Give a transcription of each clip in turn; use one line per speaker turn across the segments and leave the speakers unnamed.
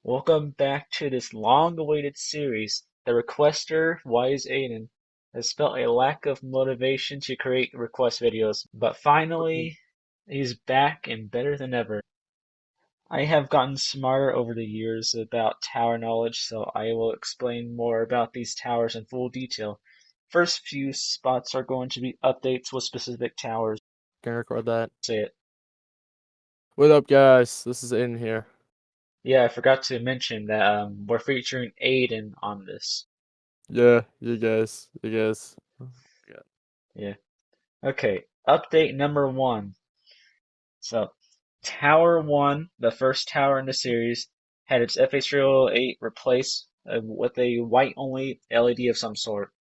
Welcome back to this long-awaited series. The requester, Is Aiden, has felt a lack of motivation to create request videos, but finally, he's back and better than ever. I have gotten smarter over the years about tower knowledge, so I will explain more about these towers in full detail. First few spots are going to be updates with specific towers.
Can record that.
Say it.
What up, guys? This is Aiden here.
Yeah, I forgot to mention that we're featuring Aiden on this.
Yeah, you guys. Yeah.
Yeah. Okay, update number one. So, Tower 1, the first tower in the series, had its FH308 replaced with a white-only LED of some sort.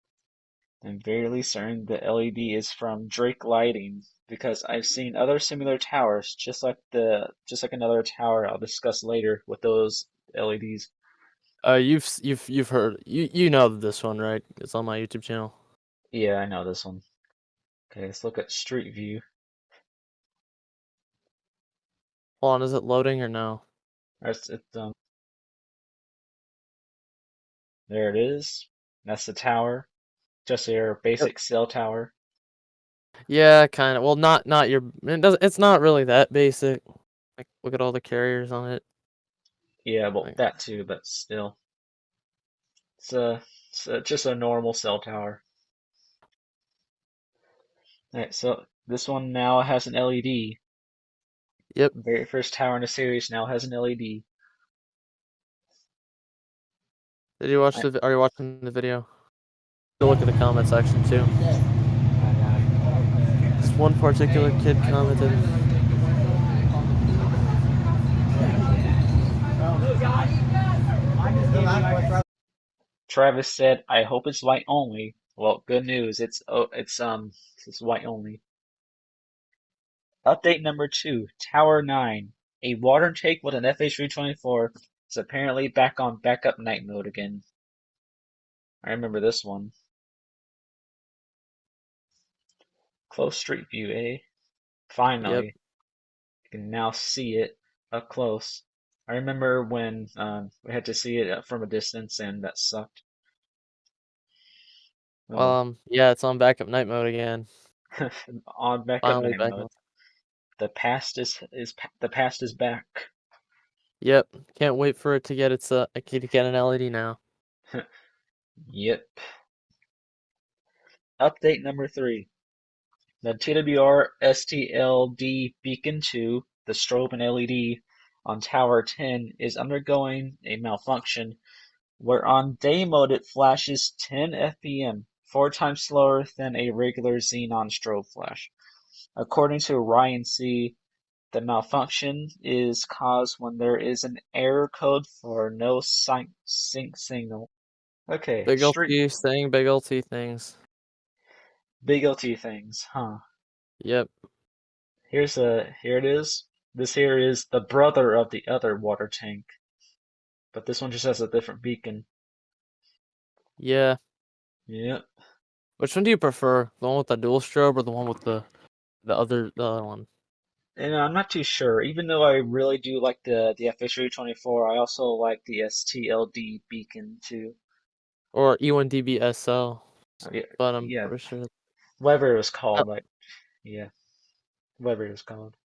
I'm fairly certain the LED is from Drake Lighting because I've seen other similar towers, just like another tower I'll discuss later with those LEDs.
You've heard you know this one, right? It's on my YouTube channel.
Yeah, I know this one. Okay, let's look at Street View.
Hold on, is it loading or no?
It's there it is. That's the tower. Just your
Yep.
basic cell tower.
Yeah, kind of. Well, not your. It doesn't. It's not really that basic. Like, look at all the carriers on it.
Yeah, well,
Like,
that too, but still. It's just a normal cell tower. Alright, so this one now has an LED.
yep.
Very first tower in the series now has an LED.
Did you watch
Alright,
the? Are you watching the video? Go look at the comment section too. This one particular kid commented.
Travis said, "I hope it's white only." Well, good news. It's white only. Update number two, Tower 9. A water tank with an FH324 is apparently back on backup night mode again. I remember this one. Close street view, eh?
Yep.
Finally, you can now see it up close. I remember when we had to see it from a distance, and that sucked. Oh
Yeah, it's on backup night mode again.
well. On backup
Finally
night
back
mode.
on.
The past is back.
Yep. Can't wait for it to get to get an LED now.
Yep. Update number three. The TWR STLD Beacon 2, the strobe and LED on Tower 10 is undergoing a malfunction where on day mode it flashes 10 fpm, 4 times slower than a regular xenon strobe flash. According to Ryan C., the malfunction is caused when there is an error code for no sync signal. Okay,
Big
street
LT saying big LT things.
big LT things, huh?
Yep.
Here it is. This here is the brother of the other water tank, but this one just has a different beacon.
Yeah.
Yep.
Which one do you prefer? The one with the dual strobe or the one with the other one?
And I'm not too sure. Even though I really do like the FH324, I also like the STLD beacon too.
Or E1DB SL.
Yeah,
But I'm
yeah,
pretty sure.
whatever it was
Uh,
called, like yeah, whatever it was called.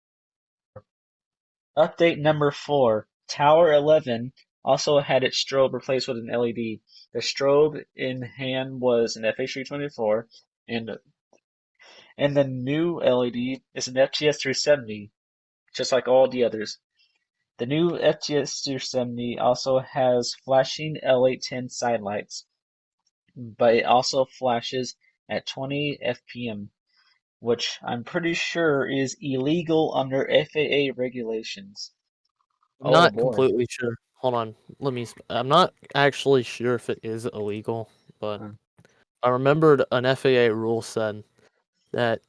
Update number four. Tower 11 also had its strobe replaced with an LED. The strobe in hand was an FH324, and the new LED is an FTS 370, just like all the others. The new FTS 370 also has flashing L810 sidelights, but it also flashes at 20 fpm, which I'm pretty sure is illegal under FAA regulations.
I'm
Oh
not
boy.
completely sure. Hold on. I'm not actually sure if it is illegal, but
Huh.
I remembered an FAA rule said that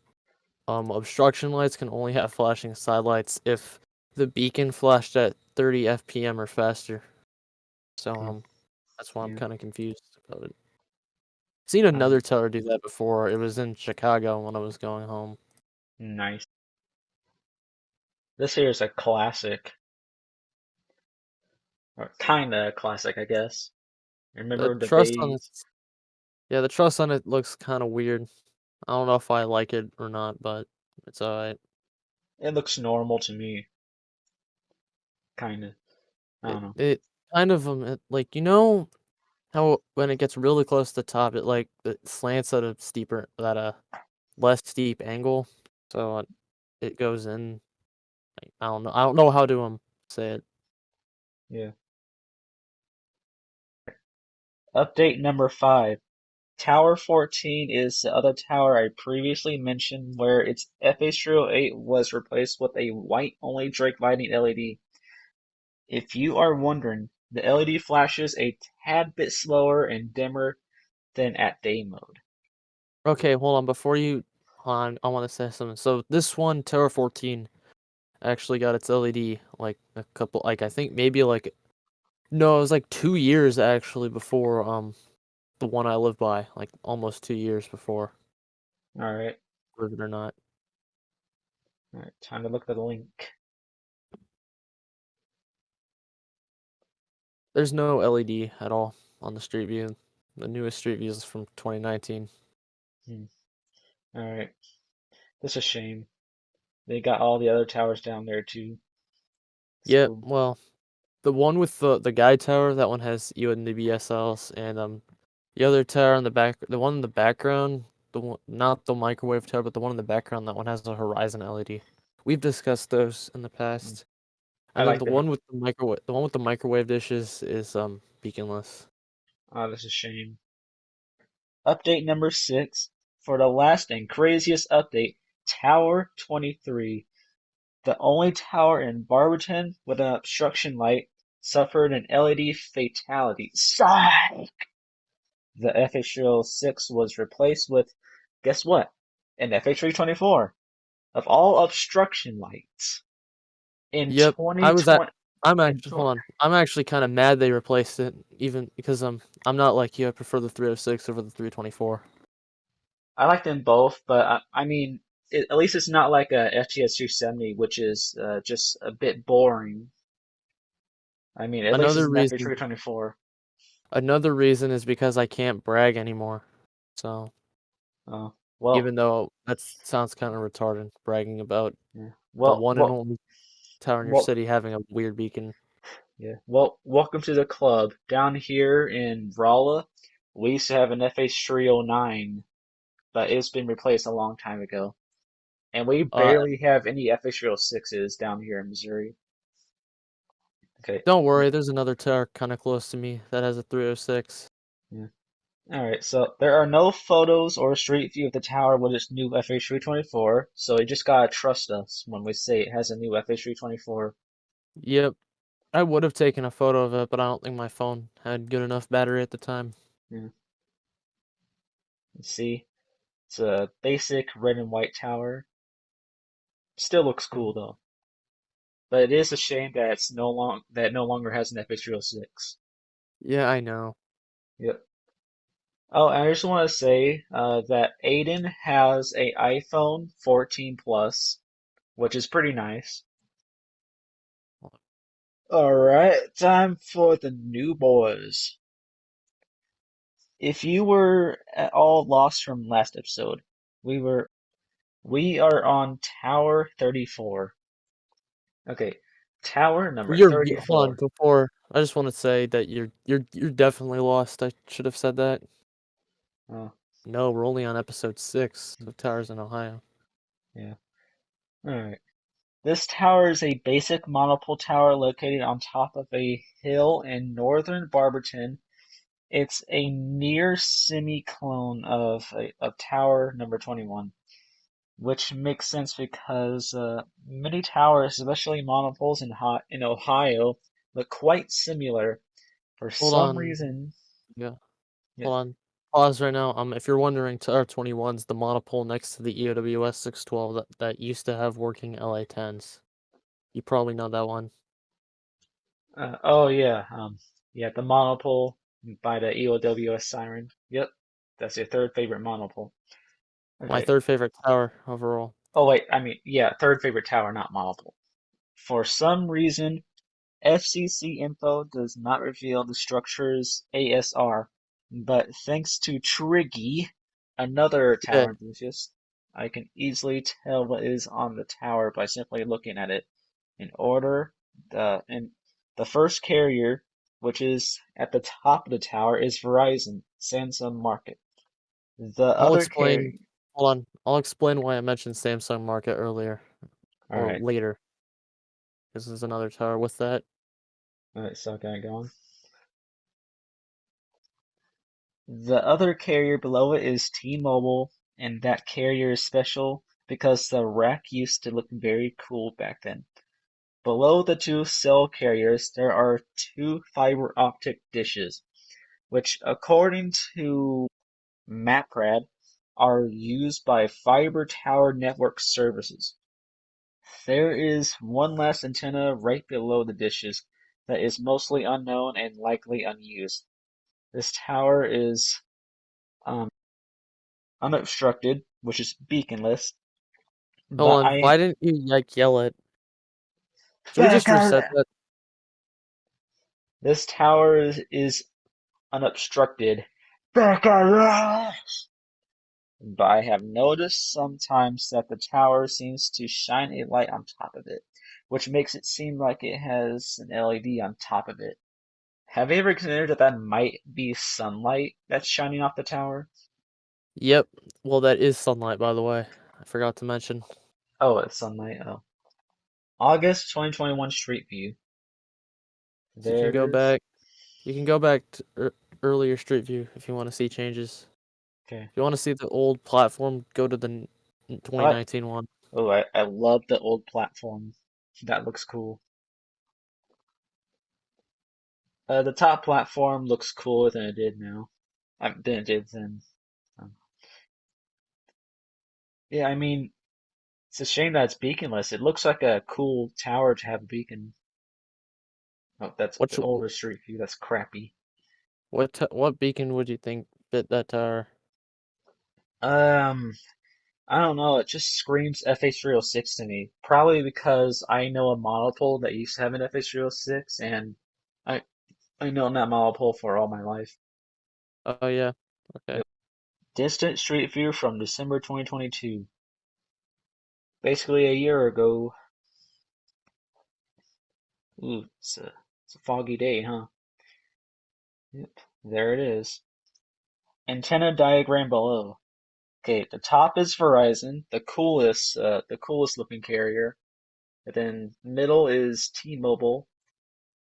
obstruction lights can only have flashing sidelights if the beacon flashed at 30 fpm or faster. So
Hmm.
that's why I'm
Yeah.
kind of confused about it. Seen
Uh,
another teller do that before. It was in Chicago when I was going home.
nice. This here is a classic. Or kinda classic, I guess.
The
Remember the
truss on it,
days?
yeah, the truss on it looks kind of weird. I don't know if I like it or not, but it's alright.
It looks normal to me, kinda. I
It
don't know.
it kind of like how when it gets really close to the top, it slants at a steeper at a less steep angle, so it goes in. Like, I don't know how to say it.
Yeah. Update number 5. Tower 14 is the other tower I previously mentioned where its FH308 was replaced with a white-only Drake lighting LED. If you are wondering, the LED flashes a tad bit slower and dimmer than at day mode.
Okay, hold on. Before you, hold on, I want to say something. So this one, Terra 14, actually got its LED like a couple, like I think maybe like no, it was like 2 years actually before the one I live by, like almost 2 years before,
Alright,
believe it or not.
alright, time to look at the link.
There's no LED at all on the Street View. The newest Street View is from 2019.
Hmm. Alright, that's a shame. They got all the other towers down there too.
Yep.
So,
Well, the one with the guide tower, that one has UND BSLs, and the other tower in the back, the one in the background, the one, not the microwave tower, but the one in the background, that one has a horizon LED. We've discussed those in the
hmm,
past.
I
And then
like
the one with the microwave dishes is beaconless.
oh, that's a shame. Update number 6. For the last and craziest update, Tower 23. The only tower in Barberton with an obstruction light suffered an LED fatality. Sigh! The FH306 was replaced with, guess what? An FH324 of all obstruction lights in
Yep, I was at.
2020.
I'm
In
actually
tw-
hold on. I'm actually kind of mad they replaced it, even because I'm not like you. I prefer the 306 over the 324.
I like them both, but I mean, at least it's not like a FTS 270, which is just a bit boring. I mean, at least it's
Another
an
reason,
FH324.
another reason is because I can't brag anymore. So
Oh, well,
even though that sounds kind of retarded, bragging about
yeah.
the
Well,
one and
well,
only tower in your
well,
city having a weird beacon.
yeah. Well, welcome to the club. Down here in Rolla, we used to have an FH309, but it's been replaced a long time ago. And we
Uh,
barely have any FH306s down here in Missouri. Okay.
don't worry, there's another tower kind of close to me that has a 306.
Yeah. All right. So there are no photos or street view of the tower with its new FH324. So you just gotta trust us when we say it has a new FH324.
Yep, I would have taken a photo of it, but I don't think my phone had good enough battery at the time.
Yeah. You see, it's a basic red and white tower. Still looks cool
Mhm.
though. But it is a shame that it's no longer has an FH306.
Yeah, I know.
Yep. Oh, and I just want to say that Aiden has a iPhone 14 Plus, which is pretty nice. All right, time for the new boys. If you were at all lost from last episode, we were we are on Tower 34. Okay, Tower number
Hold on
34.
before. I just want to say that you're definitely lost. I should have said that.
Oh,
No, we're only on episode 6 of Towers in Ohio.
yeah. All right. This tower is a basic monopole tower located on top of a hill in northern Barberton. It's a near semi-clone of Tower number 21, which makes sense because many towers, especially monopoles in Ohio, look quite similar for
Hold
some
on.
reason.
Yeah.
Yeah,
Hold on. Pause right now. If you're wondering, TR21's the monopole next to the EOWS 612 that used to have working LA 10s. You probably know that one.
oh yeah, yeah, the monopole by the EOWS siren. Yep, that's your third favorite monopole.
My
Okay.
third favorite tower overall.
Oh wait, I mean, yeah, third favorite tower, not monopole. For some reason, FCC info does not reveal the structure's ASR, but thanks to Triggy, another
Yeah.
tower enthusiast, I can easily tell what is on the tower by simply looking at it in order. And the first carrier, which is at the top of the tower, is Verizon, Samsung Market. The
I'll
other
explain.
carrier,
Hold on. I'll explain why I mentioned Samsung Market earlier
all
or
right,
later. This is another tower with that.
all right, so can I go on? The other carrier below it is T-Mobile, and that carrier is special because the rack used to look very cool back then. Below the two cell carriers, there are two fiber optic dishes, which, according to MapRad, are used by fiber tower network services. There is one last antenna right below the dishes that is mostly unknown and likely unused. This tower is um, unobstructed, which is beaconless,
Hold
but
on. Why didn't you like yell it? Can we just reset that?
this tower is unobstructed. But I have noticed sometimes that the tower seems to shine a light on top of it, which makes it seem like it has an LED on top of it. Have you ever considered that that might be sunlight that's shining off the tower?
Yep. Well, that is sunlight, by the way. I forgot to mention.
Oh, it's sunlight. Oh. August 2021 Street View.
So you
There
can
it
go
is.
back. You can go back to earlier Street View if you want to see changes.
Okay.
If you want to see the old platform, go to the
I like,
2019 one.
oh, I love the old platform. That looks cool. The top platform looks cooler than it did now. Than it did then. Um, yeah, I mean, it's a shame that it's beaconless. It looks like a cool tower to have a beacon. Oh, that's
What
the older Street View. That's crappy.
what beacon would you think fit that tower?
Um, I don't know. It just screams FH306 to me. Probably because I know a monopole that used to have an FH306, and I I known that monopole for all my life.
Oh yeah. Okay.
Yep. Distant Street View from December 2022. Basically a year ago. Ooh, it's a foggy day, huh? Yep, there it is. Antenna diagram below. Okay, the top is Verizon, the coolest looking carrier. And then middle is T-Mobile.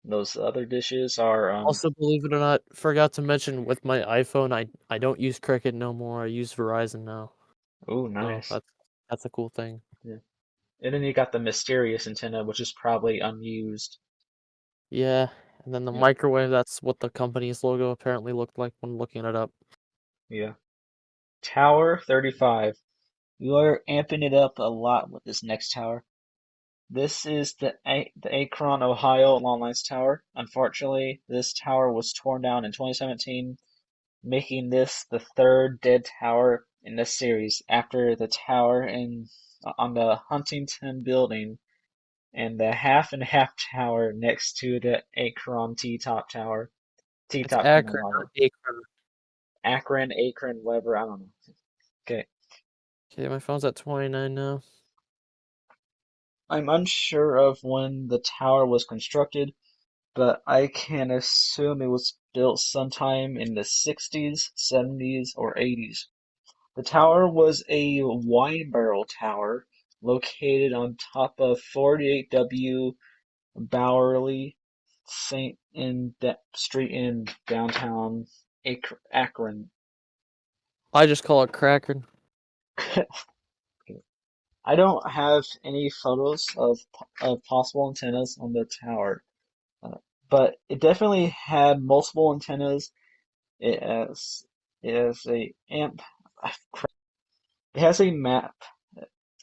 Those other dishes are
Also, believe it or not, forgot to mention with my iPhone, I don't use Cricket no more. I use Verizon now.
ooh,
So
nice.
that's a cool thing.
Yeah. And then you got the mysterious antenna, which is probably unused.
Yeah. And then the
Yep.
microwave, that's what the company's logo apparently looked like when looking it up.
Yeah. Tower 35. You are amping it up a lot with this next tower. This is the Akron, Ohio Long Lines Tower. Unfortunately, this tower was torn down in 2017, making this the third dead tower in this series after the tower on the Huntington building and the half and half tower next to the Akron T-top tower.
It's
T-top Command
Akron, not
Model.
Akron.
Akron, whatever, I don't know. Okay.
Okay, my phone's at 29 now.
I'm unsure of when the tower was constructed, but I can assume it was built sometime in the 60s, 70s, or 80s. The tower was a wine barrel tower located on top of 48W Bowerly St. in Street in downtown Akron.
I just call it Kraken.
I don't have any photos of possible antennas on the tower, uh, but it definitely had multiple antennas. It has it has a amp. It has a map.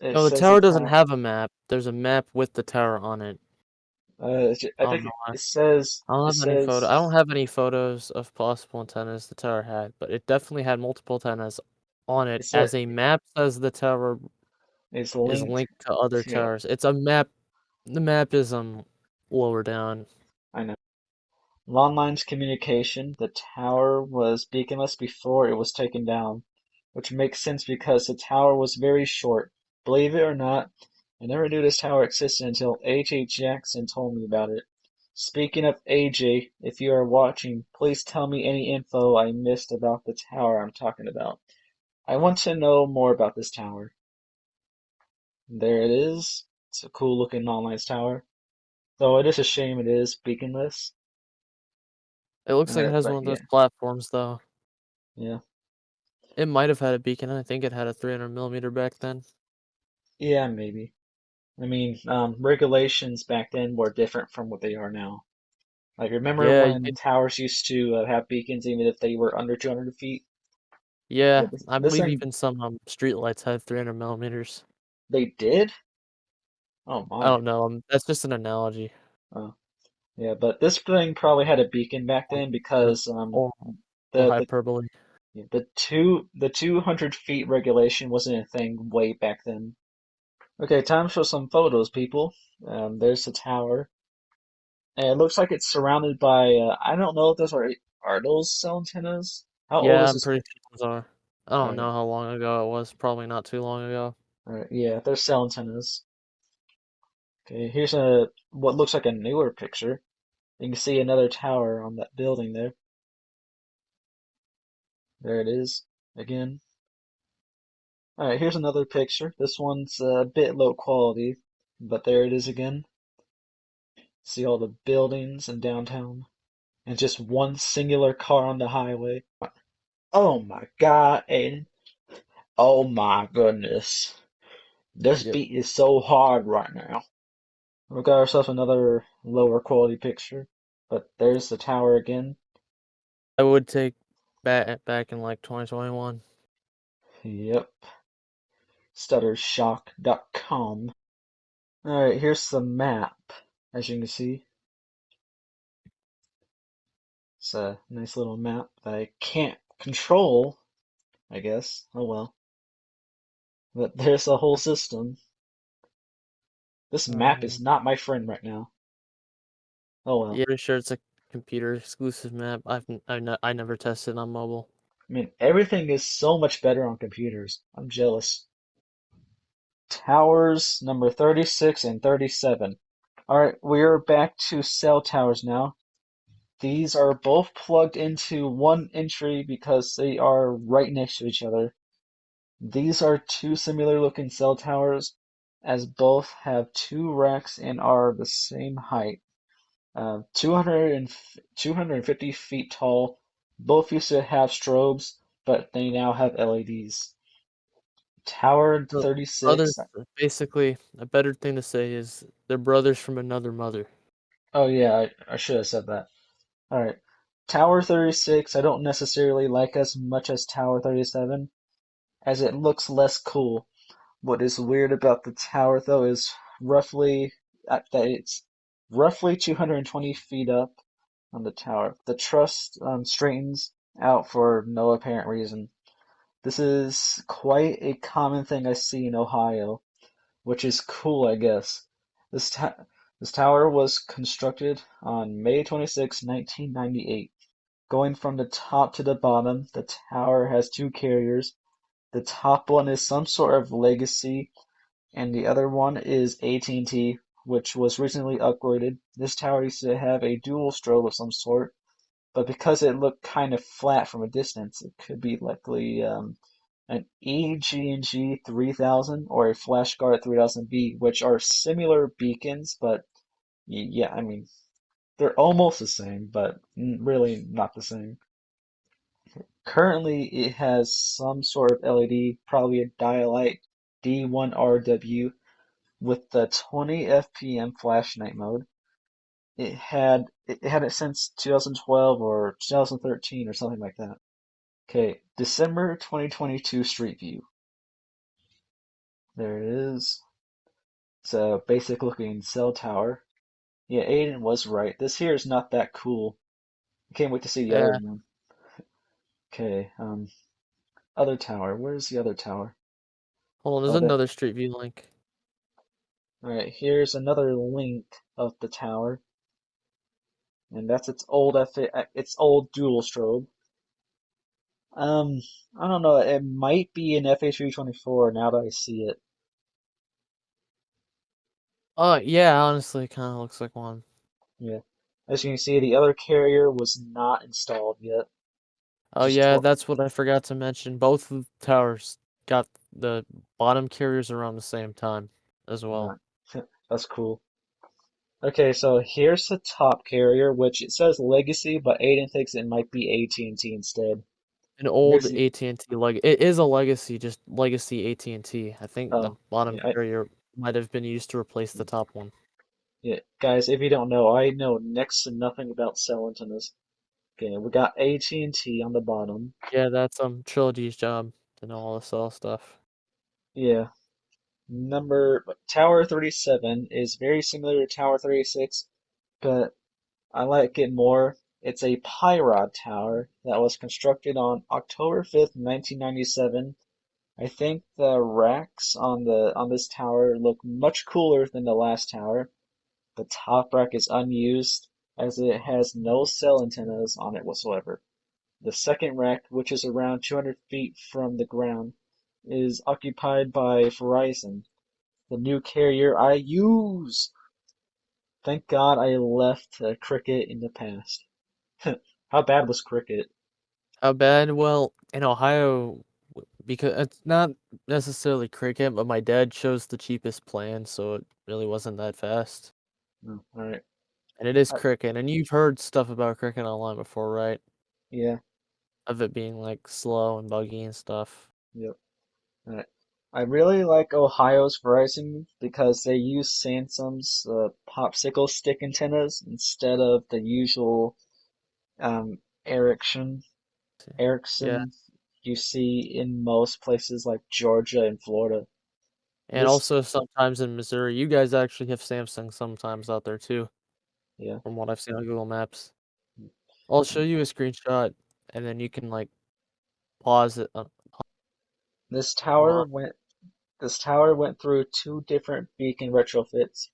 It
No, the
says the
tower doesn't
tower.
have a map. There's a map with the tower on it.
I
I don't
think
know why.
it says
I don't
it
have any photo. I
says
don't have any photos of possible antennas the tower had, but it definitely had multiple antennas on it.
it said
As a map says the tower
it's
is
linked
linked to other
to.
towers. It's a map. The map is lower down.
I know. Long lines communication. The tower was beaconless before it was taken down, which makes sense because the tower was very short. Believe it or not, I never knew this tower existed until AJ Jackson told me about it. Speaking of AJ, if you are watching, please tell me any info I missed about the tower I'm talking about. I want to know more about this tower. There it is. It's a cool looking long lines tower. Though it is a shame it is beaconless.
It looks like it has
But
one of those
yeah,
platforms though.
yeah.
It might have had a beacon. I think it had a 300 millimeter back then.
Yeah, maybe. I mean, regulations back then were different from what they are now. Like, remember
Yeah, you
when
could.
towers used to have beacons even if they were under 200 feet? Yeah,
Yeah,
this,
I
this
believe
thing,
even some street lights had 300 millimeters.
they did? Oh
I
my.
don't know. That's just an analogy.
Oh, yeah, but this thing probably had a beacon back
Or,
then because
or, or
the
hyperbole.
the 200 feet regulation wasn't a thing way back then. Okay, time for some photos, people. There's the tower. And it looks like it's surrounded by, I don't know if those are those cell antennas? How old
Yeah,
is
I'm
this
pretty
picture?
sure those are. I don't
Alright,
know how long ago it was. Probably not too long ago.
alright, yeah, they're cell antennas. Okay, here's a what looks like a newer picture. You can see another tower on that building there. There it is, again. Alright, here's another picture. This one's a bit low quality, but there it is again. See all the buildings in downtown, and just one singular car on the highway. Oh my God, Aiden. Oh my goodness. This
Yep.
beat is so hard right now. We got ourselves another lower quality picture, but there's the tower again.
I would take back in like 2021.
Yep, stuttershock.com. Alright, here's the map. As you can see, it's a nice little map that I can't control, I guess. Oh well. But there's the whole system. This map is
Um,
not my friend right now. Oh well.
yeah, pretty sure it's a computer exclusive map. I never tested on mobile.
I mean, everything is so much better on computers. I'm jealous. Towers number 36 and 37. Alright, we're back to cell towers now. These are both plugged into one entry because they are right next to each other. These are two similar looking cell towers, as both have two racks and are the same height. 250 feet tall. Both used to have strobes, but they now have LEDs. Tower
So brothers,
36.
basically, a better thing to say is they're brothers from another mother.
Oh yeah, I should have said that. All right. Tower 36, I don't necessarily like as much as Tower 37, as it looks less cool. What is weird about the tower, though, is that it's roughly 220 feet up on the tower. The truss straightens out for no apparent reason. This is quite a common thing I see in Ohio, which is cool, I guess. This ta this tower was constructed on May 26, 1998. Going from the top to the bottom, the tower has two carriers. The top one is some sort of legacy, and the other one is AT&T, which was recently upgraded. This tower used to have a dual strobe of some sort, but because it looked kind of flat from a distance, it could be likely an EG&G 3000 or a FlashGuard 3000B, which are similar beacons, but yeah, I mean, they're almost the same, but really not the same. Currently, it has some sort of LED, probably a dialight D1RW with the 20 FPM flash night mode. It had it since 2012 or 2013 or something like that. Okay, December 2022 Street View. There it is. It's a basic looking cell tower. Yeah, Aiden was right. This here is not that cool. I can't wait to see the other
Yeah.
one. Okay, other tower. Where's the other tower?
Hold on, there's
Oh, there.
another Street View link.
All right, here's another link of the tower. and that's its old dual strobe. Um, I don't know. It might be an FH324 now that I see it.
Yeah, honestly, it kind of looks like one.
Yeah. As you can see, the other carrier was not installed yet.
Oh
Just
yeah,
tore.
that's what I forgot to mention. Both of the towers got the bottom carriers around the same time as well.
Not. That's cool. Okay, so here's the top carrier, which it says Legacy, but Aiden thinks it might be AT&T instead.
An old
Here's the.
AT&T it is a legacy, just legacy AT&T. I think the
Oh,
bottom
yeah,
carrier might have been used to replace the top one.
yeah, guys. If you don't know, I know next to nothing about cell antennas. Okay, we got AT&T on the bottom.
Yeah, that's Trilogy's job to know all the cell stuff.
Yeah, number Tower 37 is very similar to Tower 36, but I like it more. It's a Pyrod tower that was constructed on October 5th, 1997. I think the racks on this tower look much cooler than the last tower. The top rack is unused as it has no cell antennas on it whatsoever. The second rack, which is around 200 feet from the ground, is occupied by Verizon, the new carrier I use. Thank God I left Cricket in the past. How bad was Cricket?
How bad? Well, in Ohio, because it's not necessarily cricket, but my dad chose the cheapest plan, so it really wasn't that fast.
No, all right.
And it is
I,
cricket, and you've heard stuff about cricket online before, right?
yeah,
Of it being like slow and buggy and stuff.
yep. All right. I really like Ohio's Verizon because they use Samsung's popsicle stick antennas instead of the usual um, Ericsson
Yeah.
Ericsson you see in most places like Georgia and Florida.
And
This,
also sometimes in Missouri, you guys actually have Samsung sometimes out there too,
yeah.
from what I've seen on Google Maps. I'll show you a screenshot, and then you can like pause it.
This
Hold
tower
on.
went this tower went through two different beacon retrofits.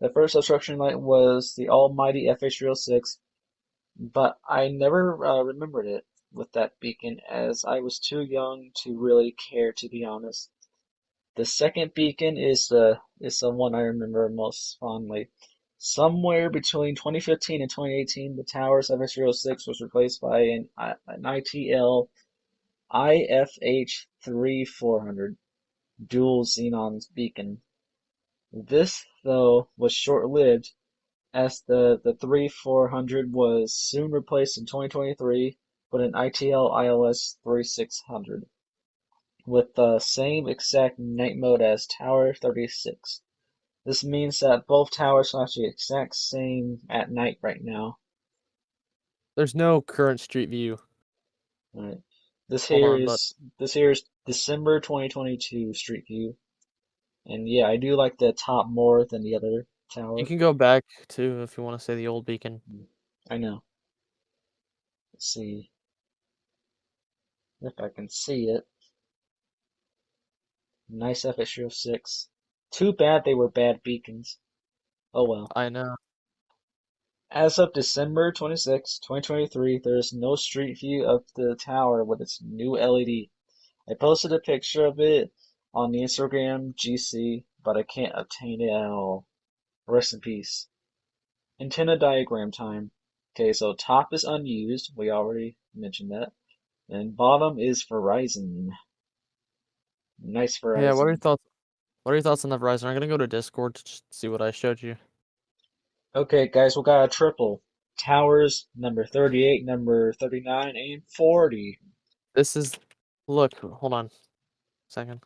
The first obstruction light was the almighty FH306, but I never remembered it with that beacon as I was too young to really care, to be honest. The second beacon is the one I remember most fondly. Somewhere between 2015 and 2018, the tower's FX06 was replaced by an ITL IFH3400 dual xenon beacon. This, though, was short-lived as the 3400 was soon replaced in 2023 with an ITL ILS 3600 with the same exact night mode as Tower 36. This means that both towers flash the exact same at night right now.
There's no current street view.
Right.
Hold on, but
This here is December 2022 Street View. And yeah, I do like the top more than the other
you
tower.
can go back to if you want to say the old beacon.
I know. Let's see if I can see it. Nice FS06. Too bad they were bad beacons. Oh well.
I know.
As of December 26, 2023, there is no street view of the tower with its new LED. I posted a picture of it on the Instagram GC, but I can't obtain it at all. Rest in peace. Antenna diagram time. Okay, so top is unused. We already mentioned that. And bottom is Verizon. Nice
Yeah, what are your
Verizon.
thoughts? What are your thoughts on the Verizon? I'm gonna go to Discord to just see what I showed you.
Okay, guys, we got a triple. Towers, number 38, number 39, and 40.
This is, look, hold on a second.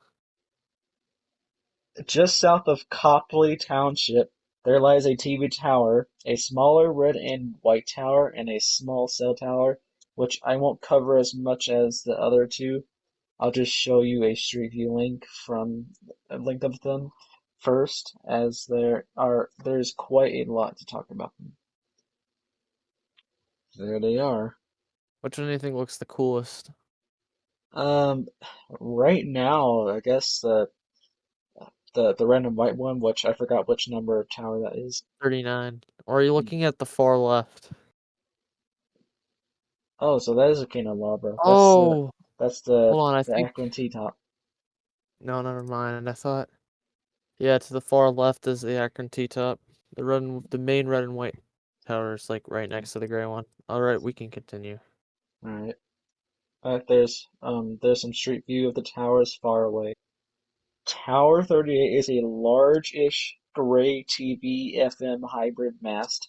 Just south of Copley Township, there lies a TV tower, a smaller red and white tower, and a small cell tower, which I won't cover as much as the other two. I'll just show you a Street View link from a link of them first, as there's quite a lot to talk about them. There they are.
Which one do you think looks the coolest?
Um, right now, I guess the red and white one, which I forgot which number of tower that is.
39. Or are you looking at the far left?
Oh, so that is a candelabra.
Oh,
That's
hold on. I
the
think
Akron T-top.
no, never mind. I thought yeah, to the far left is the Akron T-top. The main red and white tower is like right next to the gray one. All right, we can continue.
All right. There's some street view of the towers far away. Tower 38 is a large-ish gray TV FM hybrid mast.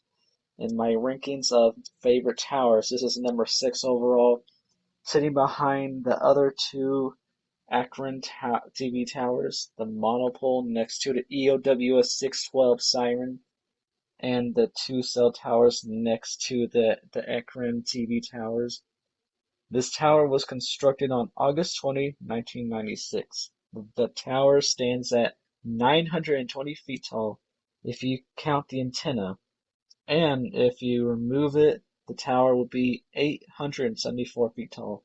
In my rankings of favorite towers, this is number 6 overall, sitting behind the other two Akron TV towers, the monopole next to the EOWS 612 siren, and the two cell towers next to the Akron TV towers. This tower was constructed on August 20, 1996. The tower stands at 920 feet tall if you count the antenna, and if you remove it, the tower would be 874 feet tall.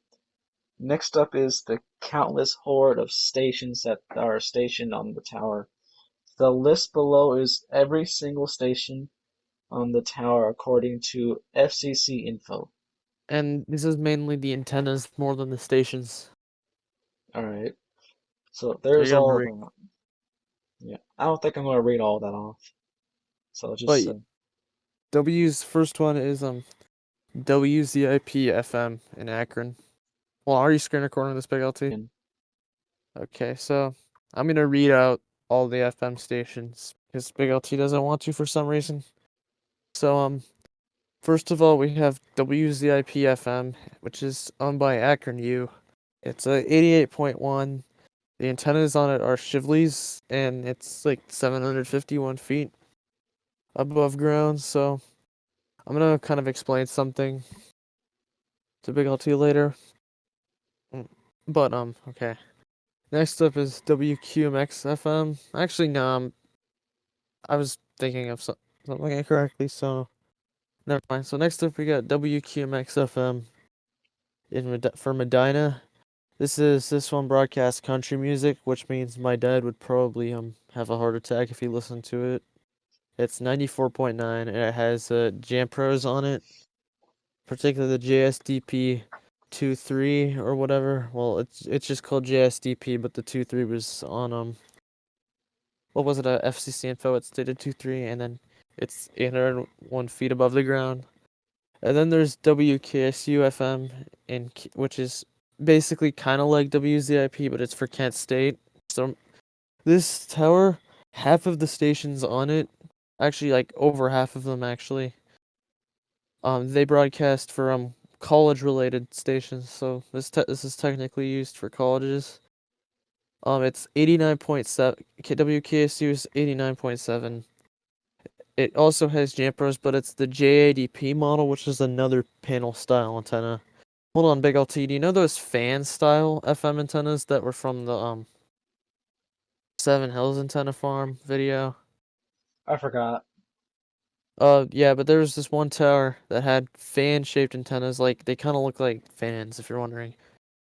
Next up is the countless horde of stations that are stationed on the tower. The list below is every single station on the tower according to FCC info.
And this is mainly the antennas more than the stations.
Alright, so
So
there's
you're gonna
all of
read,
them. Yeah, I don't think I'm gonna read all that off. So I'll just
but
say,
W's first one is WZIP FM in Akron. Well, are you screen recording this, Big LT?
and
Okay, so I'm gonna read out all the FM stations because Big LT doesn't want to for some reason. So first of all, we have WZIP FM, which is owned by Akron U. It's a 88.1. The antennas on it are Shivleys, and it's like 751 feet above ground. So I'm gonna kind of explain something to Big LT later. But okay. Next up is WQMX FM. Actually, no, I was thinking of something incorrectly, so never mind. So next up we got WQMX FM for Medina. This one broadcasts country music, which means my dad would probably have a heart attack if he listened to it. It's 94.9 and it has Jam Pros on it, particularly the JSDP 23 or whatever. Well, it's just called JSDP, but the 23 was on what was it, a FCC info, it stated 23, and then it's 801 feet above the ground. And then there's WKSU FM, which is basically kind of like WZIP, but it's for Kent State. So this tower, half of the stations on it, actually like over half of them actually, they broadcast for college related stations. So this is technically used for colleges. It's 89.7. WKSU is 89.7. It also has Jampers, but it's the JADP model, which is another panel style antenna. Hold on, Big LT. Do you know those fan style FM antennas that were from the Seven Hills antenna farm video?
I forgot.
Yeah, but there was this one tower that had fan shaped antennas, like they kind of look like fans, if you're wondering.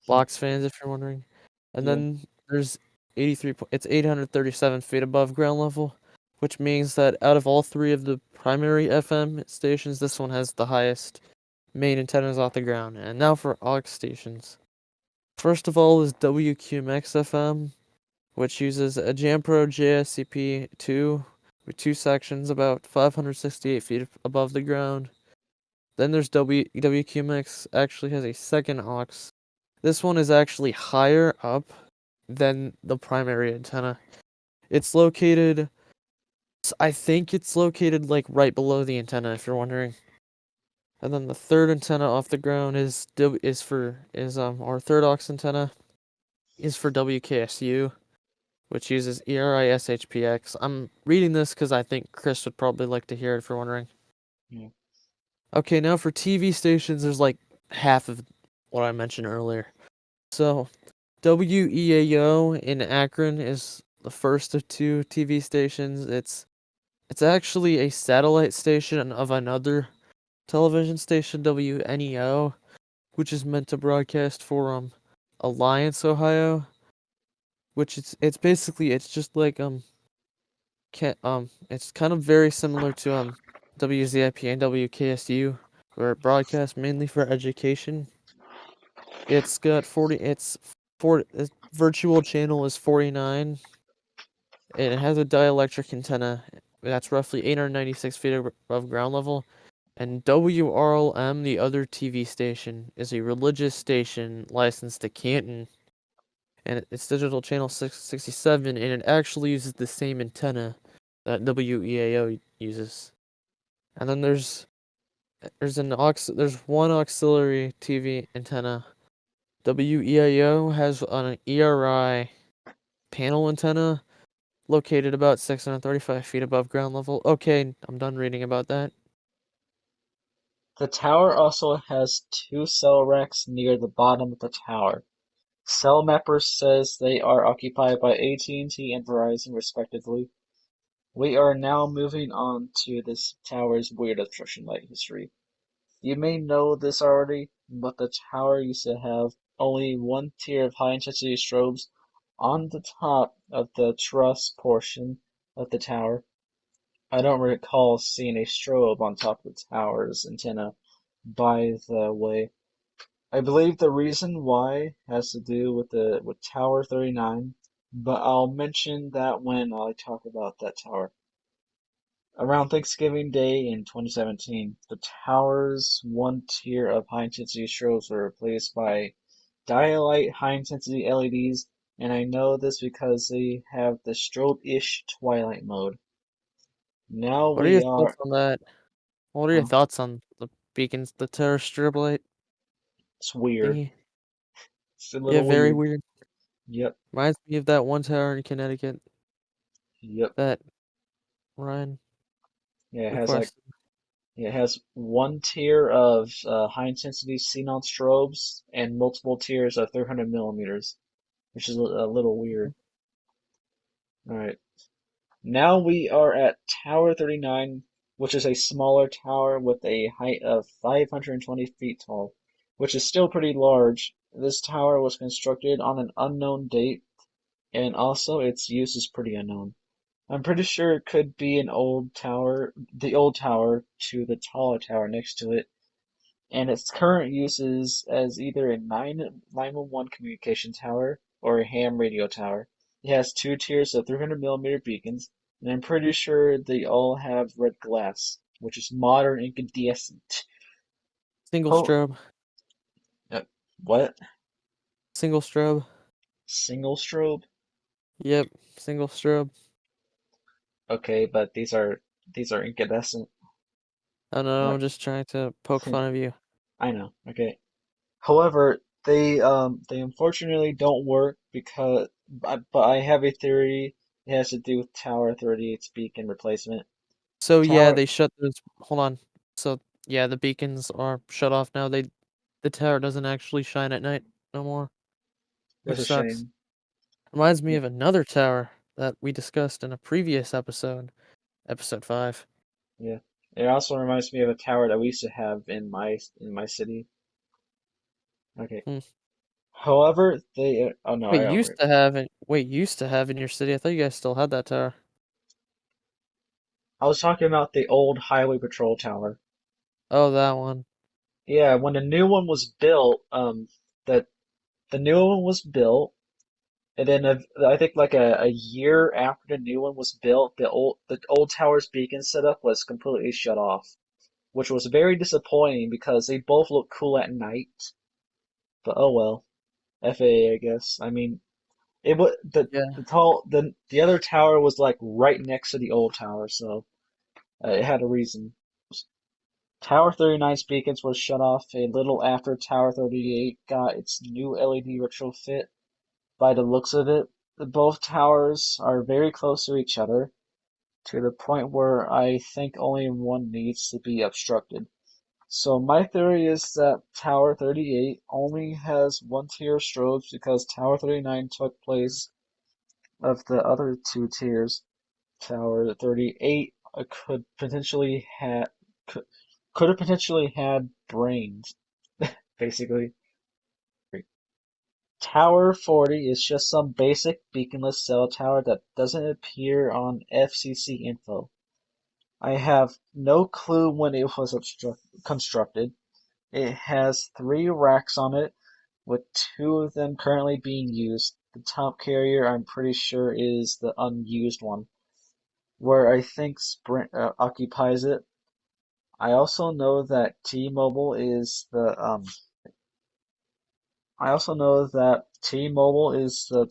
Hmm,
Box fans, if you're wondering. And
yeah,
then there's it's 837 feet above ground level, which means that out of all three of the primary FM stations, this one has the highest main antennas off the ground. And now for aux stations. First of all is WQMX FM, which uses a Jampro JSCP2 with two sections about 568 feet above the ground. Then there's WQMX actually has a second aux. This one is actually higher up than the primary antenna. It's located, I think it's located like right below the antenna if you're wondering. And then the third antenna off the ground is our third aux antenna is for WKSU, which uses ERISHPX. I'm reading this because I think Chris would probably like to hear it if you're wondering.
yeah.
Okay, now for TV stations, there's like half of what I mentioned earlier. So WEAO in Akron is the first of two TV stations. It's actually a satellite station of another television station, WNEO, which is meant to broadcast for Alliance, Ohio, which it's basically it's just like it's kind of very similar to WZIP and WKSU, where it broadcasts mainly for education. It's got 40. Its virtual channel is 49, and it has a dielectric antenna that's roughly 896 feet above ground level. And WRLM, the other TV station, is a religious station licensed to Canton, and it's digital channel 667, and it actually uses the same antenna that WEAO uses. And then there's one auxiliary TV antenna. WEAO has an ERI panel antenna located about 635 feet above ground level. Okay, I'm done reading about that.
The tower also has two cell racks near the bottom of the tower. Cell Mapper says they are occupied by AT&T and Verizon respectively. We are now moving on to this tower's weird obstruction light history. You may know this already, but the tower used to have only one tier of high-intensity strobes on the top of the truss portion of the tower. I don't recall seeing a strobe on top of the tower's antenna, by the way. I believe the reason why has to do with Tower 39, but I'll mention that when I talk about that tower. Around Thanksgiving Day in 2017, the tower's one tier of high-intensity strobes were replaced by dialight high-intensity LEDs, and I know this because they have the strobe-ish twilight mode. Now
What are your
we
thoughts
are,
on that? What are your
huh?
thoughts on the beacons, the terror strip light
It's weird.
thingy?
It's a
Yeah,
little
very
weird.
weird.
Yep,
Reminds me of that one tower in Connecticut
yep.
that Ryan
Yeah, it has like
requested.
it has one tier of high intensity xenon strobes and multiple tiers of 300 millimeters, which is a little weird. All right. Now we are at Tower 39, which is a smaller tower with a height of 520 feet tall, which is still pretty large. This tower was constructed on an unknown date, and also its use is pretty unknown. I'm pretty sure it could be an old tower, the old tower to the taller tower next to it, and its current use is as either a 911 communication tower or a ham radio tower. It has two tiers of 300 millimeter beacons, and I'm pretty sure they all have red glass, which is modern incandescent.
Single
Oh,
strobe.
uh, what?
Single strobe.
Single strobe?
Yep, single strobe.
Okay, but these are incandescent.
I don't know,
Alright,
I'm just trying to poke fun of you.
I know. Okay. However, they unfortunately don't work but I have a theory it has to do with Tower 38's beacon replacement.
So yeah,
Tower,
they shut those. Hold on. So yeah, the beacons are shut off now. The tower doesn't actually shine at night no more,
that's
which
a
sucks.
shame.
Reminds me
Yeah,
of another tower that we discussed in a previous episode, episode 5.
yeah. It also reminds me of a tower that we used to have in my city. Okay.
Hmm.
However, they oh no, I don't.
Used to have in your city. I thought you guys still had that tower.
I was talking about the old highway patrol tower.
Oh, that one.
Yeah, when the new one was built, the the new one was built. And then I think like a year after the new one was built, the old tower's beacon setup was completely shut off, which was very disappointing because they both look cool at night. But oh well, FAA, I guess. I mean, it was
Yeah.
the other tower was like right next to the old tower, so it had a reason. Tower 39's beacons were shut off a little after Tower 38 got its new LED retrofit. By the looks of it, both towers are very close to each other, to the point where I think only one needs to be obstructed. So my theory is that Tower 38 only has one tier of strobes because Tower 39 took place of the other two tiers. Tower 38 could, could have potentially had brains, basically. Tower 40 is just some basic beaconless cell tower that doesn't appear on FCC info. I have no clue when it was constructed. It has three racks on it, with two of them currently being used. The top carrier, I'm pretty sure, is the unused one, where I think Sprint occupies it. I also know that T-Mobile is the I also know that T-Mobile is the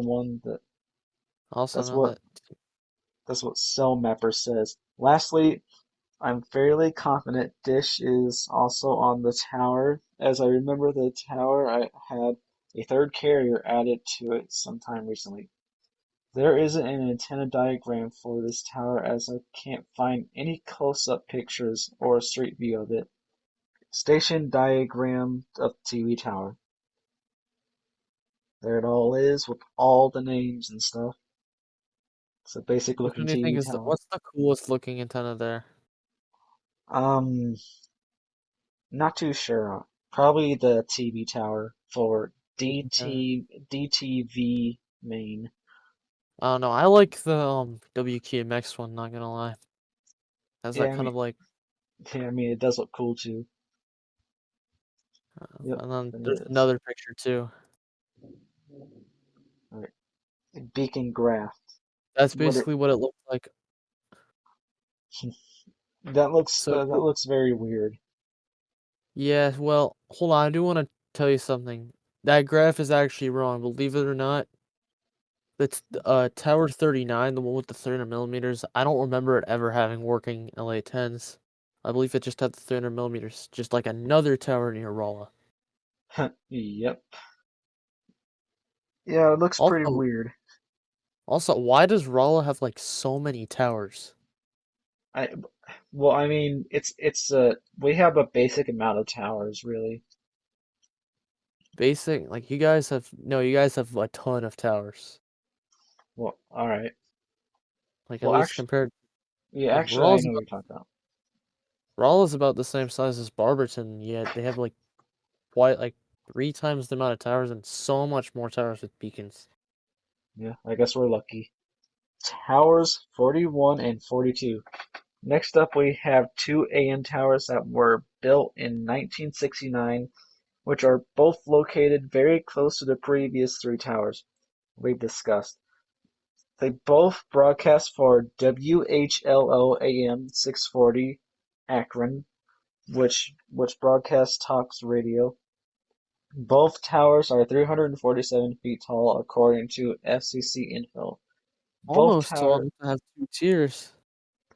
one that
I also
that's
know
what
that.
that's what Cell Mapper says. Lastly, I'm fairly confident Dish is also on the tower, as I remember the tower I had a third carrier added to it sometime recently. There isn't an antenna diagram for this tower as I can't find any close-up pictures or a street view of it. Station diagram of TV tower. There it all is with all the names and stuff. It's a basic
Which
looking
one do you think
TV
is
tower.
what's the coolest looking antenna there?
Um, Not too sure. Probably the TV tower for
Antenna.
DTV main.
I don't know. I like the WQMX one. Not gonna lie, has
Yeah,
that kind of like.
I mean, it does look cool too. Yep,
And then
it
there's
is.
another picture too.
All right, beacon graph.
That's
What it
basically what it looks like. So
that looks very weird.
yeah, well, hold on. I do want to tell you something. That graph is actually wrong. Believe it or not, that's Tower 39, the one with the 300 millimeters. I don't remember it ever having working LA10s. I believe it just had the 300 millimeters, just like another tower near Rolla.
Yep. Yeah, it looks pretty
Also,
weird.
why does Rolla have like so many towers?
I well, I mean, it's we have a basic amount of towers, really.
Basic, like you guys have no, you guys have a ton of towers.
Well, all right.
Like at
Well,
least
actually,
compared,
yeah,
like
actually, I know what you're talking about.
Rolla's about the same size as Barberton, yet they have like quite like three times the amount of towers and so much more towers with beacons.
Yeah, I guess we're lucky. Towers 41 and 42. Next up, we have two AN towers that were built in 1969, which are both located very close to the previous three towers we discussed. They both broadcast for WHLO AM 640 Akron, which broadcasts talks radio. Both towers are 347 feet tall according to FCC info. Both
Almost tall
tower
enough to have two tiers.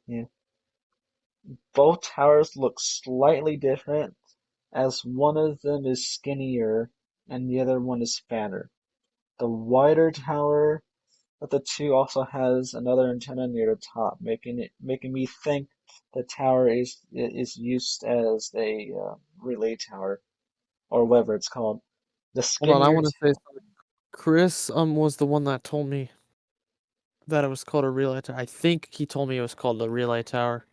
yeah, both towers look slightly different as one of them is skinnier and the other one is fatter. The wider tower of the two also has another antenna near the top, making me think the tower is used as a relay tower or whatever it's called. The
Hold on, I
skinnier
want to say something. Chris was the one that told me that it was called a relay tower. I think he told me it was called a relay tower.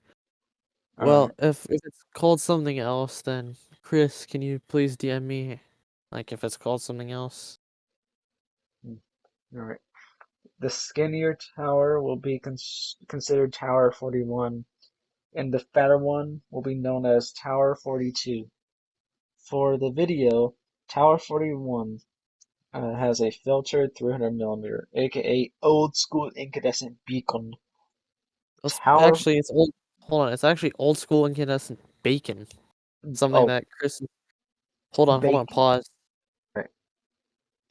all right,
Well, if it's called something else, then Chris, can you please DM me? Like if it's called something else.
all right. The skinnier tower will be considered Tower 41, and the fatter one will be known as Tower 42. For the video, Tower 41 has a filtered 300 millimeter, aka old school incandescent beacon. Tower
Actually, it's old. Hold on, it's actually old school incandescent bacon. Something
oh
that Chris. Hold on,
bacon.
pause.
Right.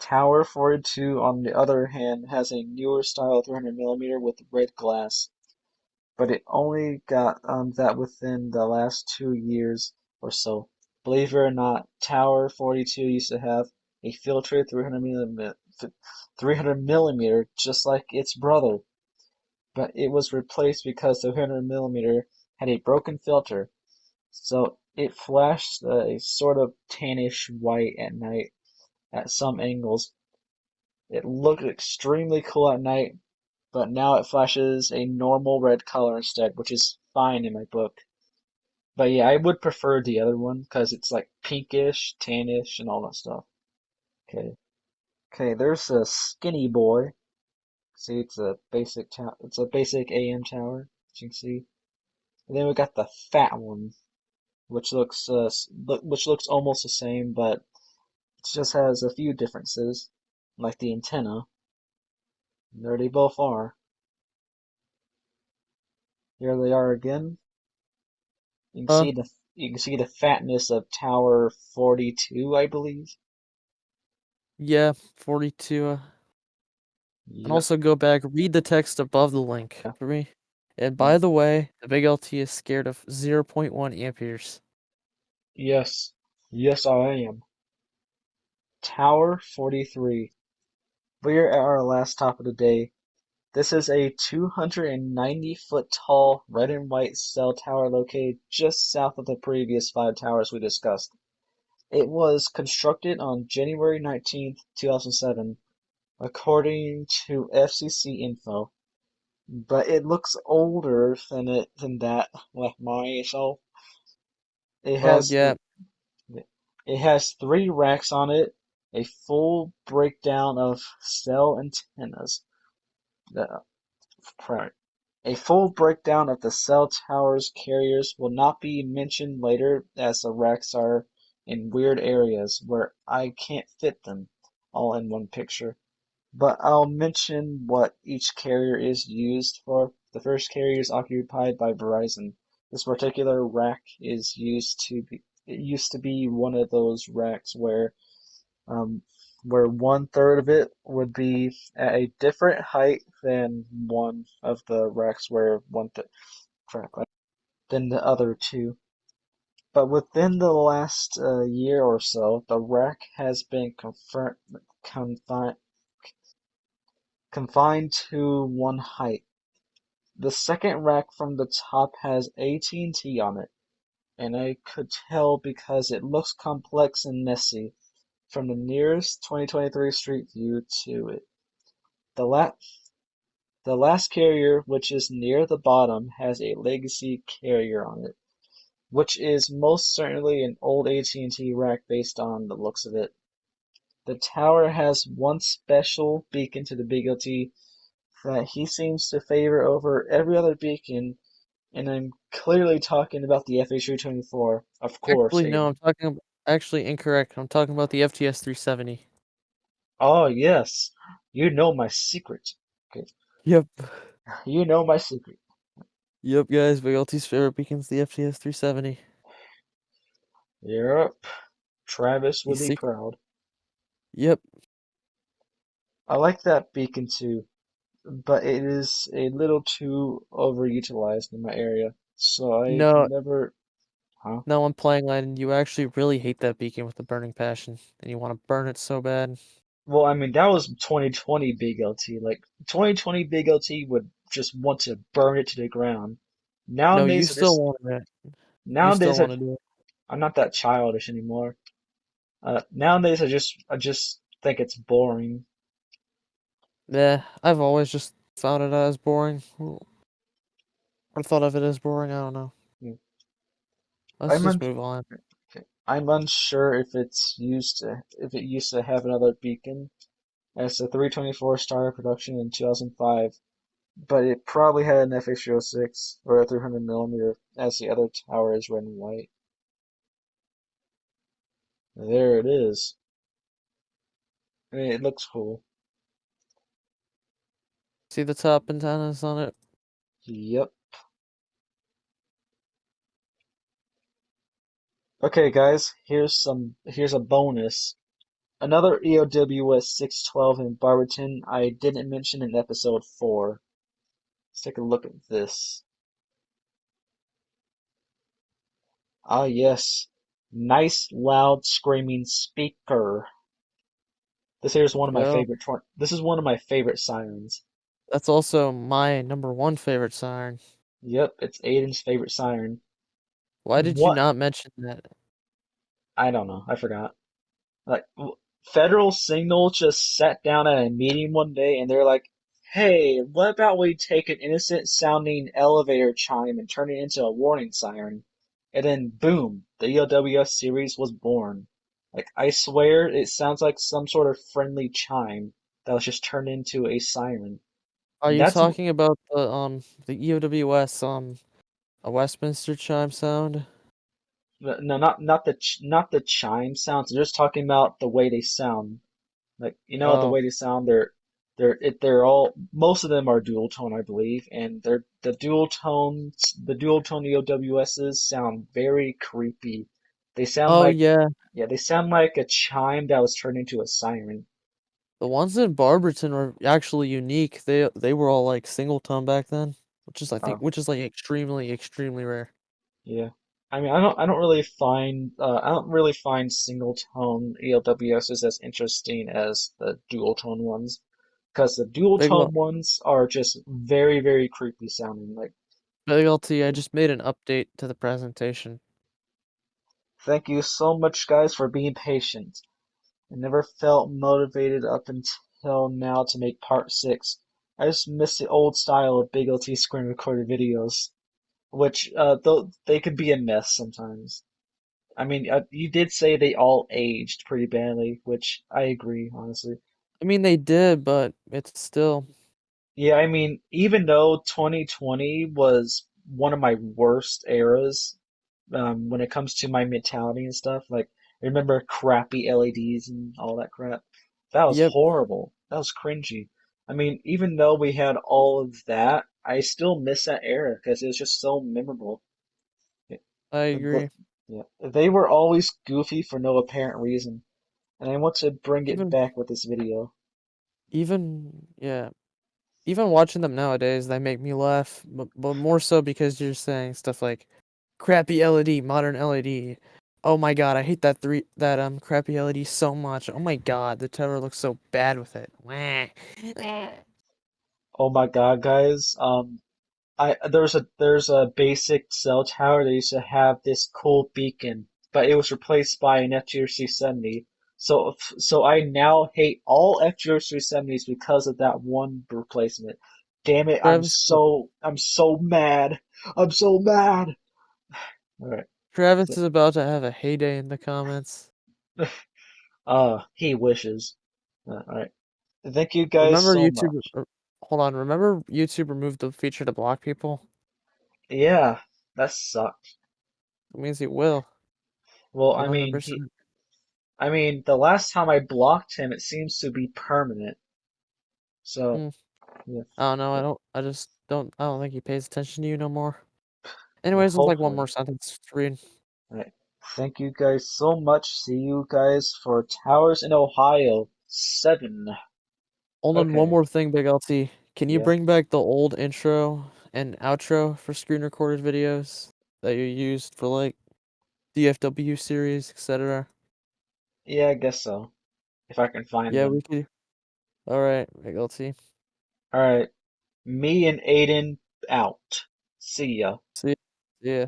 Tower 42, on the other hand, has a newer style 300 millimeter with red glass, but it only got that within the last 2 years or so. Believe it or not, Tower 42 used to have a filtered 300 millimeter just like its brother, but it was replaced because the 300 millimeter had a broken filter, so it flashed a sort of tannish white at night at some angles. It looked extremely cool at night, but now it flashes a normal red color instead, which is fine in my book. But yeah, I would prefer the other one because it's like pinkish, tannish, and all that stuff. Okay. Okay, there's a skinny boy. See, it's a basic AM tower, as you can see. And then we got the fat one, which looks almost the same, but it just has a few differences, like the antenna. There they both are. Here they are again. You can
Uh,
see the fatness of Tower 42, I believe.
yeah, 42. And
Yep.
also go back, read the text above the link for me. And by the way, the big LT is scared of zero point 0.1 amperes.
Yes. Yes, I am. Tower 43. We're at our last top of the day. This is a 290-foot tall red and white cell tower located just south of the previous five towers we discussed. It was constructed on January 19th, 2007, according to FCC info. But it looks older than that, like myself. It
Well,
has
yeah,
it has three racks on it, a full breakdown of cell antennas. The, a full breakdown of the cell tower's carriers will not be mentioned later as the racks are in weird areas where I can't fit them all in one picture. But I'll mention what each carrier is used for. The first carrier is occupied by Verizon. This particular rack is it used to be one of those racks um, where one third of it would be at a different height than one of the racks where crap, than the other two. But within the last year or so, the rack has been confined confined to one height. The second rack from the top has AT&T on it, and I could tell because it looks complex and messy from the nearest 2023 Street View to it. The la the last carrier, which is near the bottom, has a legacy carrier on it, which is most certainly an old AT&T rack based on the looks of it. The tower has one special beacon to the Big LT that he seems to favor over every other beacon, and I'm clearly talking about the FH324, of course,
actually, no,
Aiden.
I'm talking actually incorrect. I'm talking about the FTS 370.
Oh, yes, you know my secret. Okay,
Yep.
you know my secret.
Yep, guys, big LT's favorite beacon's the FTS 370.
Yep, Travis would
He's
be
secret.
proud.
Yep.
I like that beacon too, but it is a little too overutilized in my area, so I've
No,
never, huh?
no, I'm playing line, and you actually really hate that beacon with a burning passion, and you want to burn it so bad.
Well, I mean, that was 2020 Big LT. Like, 2020 Big LT would just want to burn it to the ground.
No, you
Nowadays, I
still
just,
want it. You still
nowadays,
want to do it.
I'm not that childish anymore. Nowadays, I just think it's boring.
Yeah, I've always just found it as boring. Or thought of it as boring. I don't know.
Hmm.
Let's
I'm
just
un
move on.
okay. I'm unsure if it used to have another beacon as the 324 started production in 2005, but it probably had an FH06 or a 300 millimeter as the other tower is red and white. There it is. I mean, it looks cool.
See the top antennas on it?
Yep. Okay, guys, here's a bonus. Another EOWS 612 in Barberton I didn't mention in episode 4. Let's take a look at this. Ah, yes. Nice, loud, screaming speaker.
Yo,
This is one of my favorite sirens.
that's also my number one favorite siren.
Yep, it's Aiden's favorite siren.
Why did you
What?
not mention that?
I don't know. I forgot. Like, Federal Signal just sat down at a meeting one day and they're like, hey, what about we take an innocent sounding elevator chime and turn it into a warning siren? And then boom, the ELWS series was born. Like, I swear it sounds like some sort of friendly chime that was just turned into a siren.
Are
And
you talking about the EOWS A Westminster chime sound.
No, not the chime sounds. I'm just talking about the way they sound. Like the
Oh,
way they sound. They're all most of them are dual tone, I believe, and they're the dual tone EOWSs sound very creepy. They sound
oh
like
yeah.
yeah, they sound like a chime that was turned into a siren.
The ones in Barberton are actually unique. They were all like single tone back then,
Oh,
which is like extremely rare.
yeah. I mean, I don't really find single tone ELWSs as interesting as the dual tone ones, because the dual
Big
tone
L-
ones are just very, very creepy sounding. Like,
Big LT, I just made an update to the presentation.
thank you so much, guys, for being patient. I never felt motivated up until now to make part six. I just miss the old style of Big LT screen recorded videos, which though they could be a mess sometimes. I mean, you did say they all aged pretty badly, which I agree, honestly.
I mean, they did, but it's still.
Yeah, I mean, even though 2020 was one of my worst eras, when it comes to my mentality and stuff, like, I remember crappy LEDs and all that crap. That was
Yep,
horrible. That was cringy. I mean, even though we had all of that, I still miss that era because it was just so memorable. Yeah,
I
but
agree.
yeah, they were always goofy for no apparent reason. And I want to bring it
Even
back with this video.
yeah, even watching them nowadays, they make me laugh. But more so because you're saying stuff like crappy LED, modern LED. Oh my god, I hate that crappy LED so much. Oh my god, the tower looks so bad with it. Wah.
Oh my God, guys! I there's a basic cell tower that used to have this cool beacon, but it was replaced by an FGR 370. So I now hate all FGR 370s because of that one replacement. Damn it!
Travis
I'm so mad. I'm so mad. All right.
Travis
So,
is about to have a heyday in the comments.
he wishes. All right. Thank you guys
Remember
so
YouTube
much.
hold on, remember YouTube removed the feature to block people?
Yeah, that sucks.
It means he will.
Well,
100%.
I mean, the last time I blocked him, it seems to be permanent. So,
Hmm.
yeah,
I don't know.
yeah,
I don't think he pays attention to you no more.
yeah,
Anyways, there's like one
hopefully.
more sentence to read.
All right. Thank you guys so much. See you guys for Towers in Ohio 7.
Hold on, one
Okay,
more thing, Big LT. Can you
yeah.
bring back the old intro and outro for screen recorded videos that you used for like DFW series, etc.?
Yeah, I guess so. If I can find
Yeah, we
them.
could. All right, Big LT.
All right. Me and Aiden out. See ya.
See, ya.